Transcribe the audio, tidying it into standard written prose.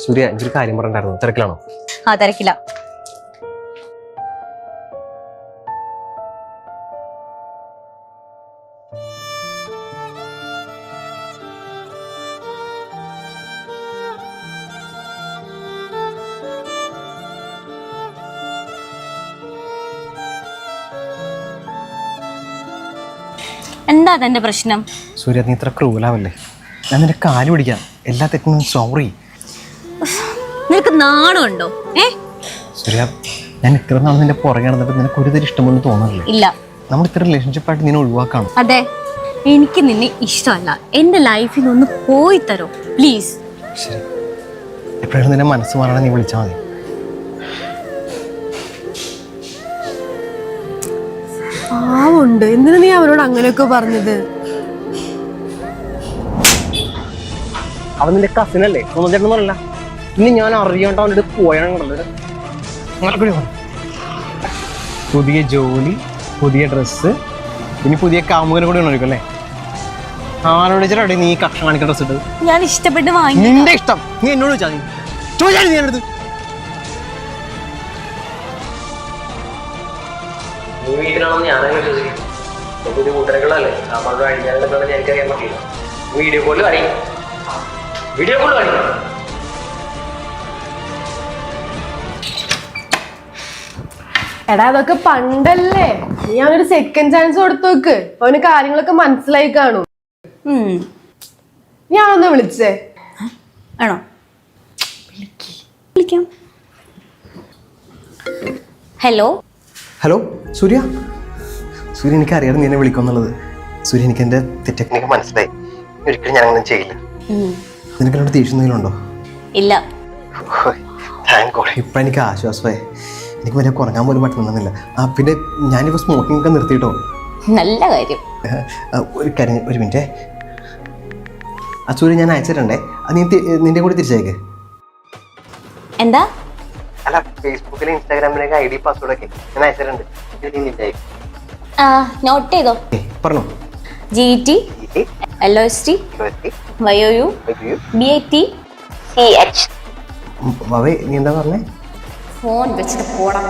സൂര്യ എനിക്കൊരു കാര്യം പറഞ്ഞിട്ടുണ്ടായിരുന്നു, തിരക്കിലാണോ? ആ തിരക്കില്ല. എന്താ അതെന്റെ പ്രശ്നം? സൂര്യ നീ ഇത്ര ക്രൂലാവല്ലേ, ഞാൻ നിന്റെ കാല് പിടിക്കാം, എല്ലാ തെറ്റിനും സോറി. നിനക്ക് നാണമുണ്ടോ? സൂര്യ ഞാൻ ഇത്ര നാൾ നിന്റെ പുറകെ നടന്നിട്ട് നിനക്ക് ഒരു തരം ഇഷ്ടമൊന്നും തോന്നുന്നില്ല. ഇല്ല, നമ്മൾ ഇത്ര റിലേഷൻഷിപ്പായിട്ട് നിന്നെ ഒഴിവാക്കണം. അതെ, എനിക്ക് നിന്നെ ഇഷ്ടമല്ല. എന്റെ ലൈഫിൽ നിന്ന് ഒന്ന് പോയി തരോ പ്ലീസ്. ശരി, എപ്പോഴാണ് നിന്റെ മനസ്സ് മാറണം, നീ വിളിച്ചാൽ മതി. പാവുണ്ട്, എന്തിനാ നീ അവനോട് അങ്ങനെയൊക്കെ പറഞ്ഞത്? അവൻ നിന്റെ കസിനല്ലേ, ചേട്ടനൊന്നുമല്ല. ഇനി ഞാൻ അറിയാണ്ട് അവൻ്റെ പോയാണുള്ളത്. പുതിയ ജോലി, പുതിയ ഡ്രസ്സ്, ഇനി പുതിയ കാമുകനെ കൂടി ഉണർക്കും അല്ലേ? ആലോചിച്ചിട്ട് നീ കക്ഷ കാണിക്കുന്ന ഡ്രസ് ഇട്ട്. ഞാൻ ഇഷ്ടപ്പെട്ട് വാങ്ങി. നിന്റെ ഇഷ്ടം, നീ എന്നോട് ചോദിച്ചാൽ നീ എടുത്ത് നീ വീട്ടിലാണെന്ന് ഞാനങ്ങനെ വിശ്വസിക്കും. പുതിയ കൂട്ടരകളല്ലേ, നമ്മളുടെ അഴിഞ്ഞാലെന്താണെന്ന് എനിക്കറിയാൻ പറ്റില്ല. വീഡിയോ കോളിൽ അറിയാം, വീഡിയോ കോളിൽ അറിയാം. എടാ അതൊക്കെ പണ്ടല്ലേ, നീ അവനൊരു സെക്കൻഡ് ചാൻസ് കൊടുത്തു നോക്ക്, അവന് കാര്യങ്ങളൊക്കെ മനസ്സിലായി കാണും. ഞാനൊന്ന് വിളിച്ചേ ആണോ? വിളിക്കാം. ഹലോ ഹലോ സൂര്യ. സൂര്യ എനിക്കറിയാം നീ എന്നെ വിളിക്കുമെന്നുള്ളത്. സൂര്യ എനിക്ക് എൻ്റെ തെറ്റൊക്കെ മനസ്സിലായി, ഒരിക്കലും ഞാൻ അങ്ങനെ ചെയ്യില്ല. നിനക്ക് എന്നോട് ദേഷ്യം എന്തെങ്കിലും ഉണ്ടോ? ഇല്ല. താങ്ക് ഗോഡ്, ഇപ്പം എനിക്ക് ആശ്വാസമായി. എനിക്ക് വരെ കുറങ്ങാൻ പോലും പറ്റുന്നില്ല. പിന്നെ ഞാനിപ്പോൾ സ്മോക്കിംഗ് ഒക്കെ നിർത്തിയിട്ടോ. നല്ല കാര്യം. ഒരു കാര്യം, ഒരു മിനിറ്റ്. സൂര്യ ഞാൻ അയച്ചിട്ടുണ്ടേ, അത് നീ നിന്റെ കൂടി തിരിച്ചയക്ക്. എന്താ? അല്ല, ഫേസ്ബുക്കിലും ഇൻസ്റ്റാഗ്രാമിലൊക്കെ ID പാസ്വേഡൊക്കെ ഞാൻ അയച്ചിട്ടുണ്ട്. നോട്ട് ചെയ്തോ? പറഞ്ഞോ. GT LOST YOU BAT CH. വവേ നീ എന്താ പറഞ്ഞേ? ഫോൺ വെച്ചിട്ട് പോടാ.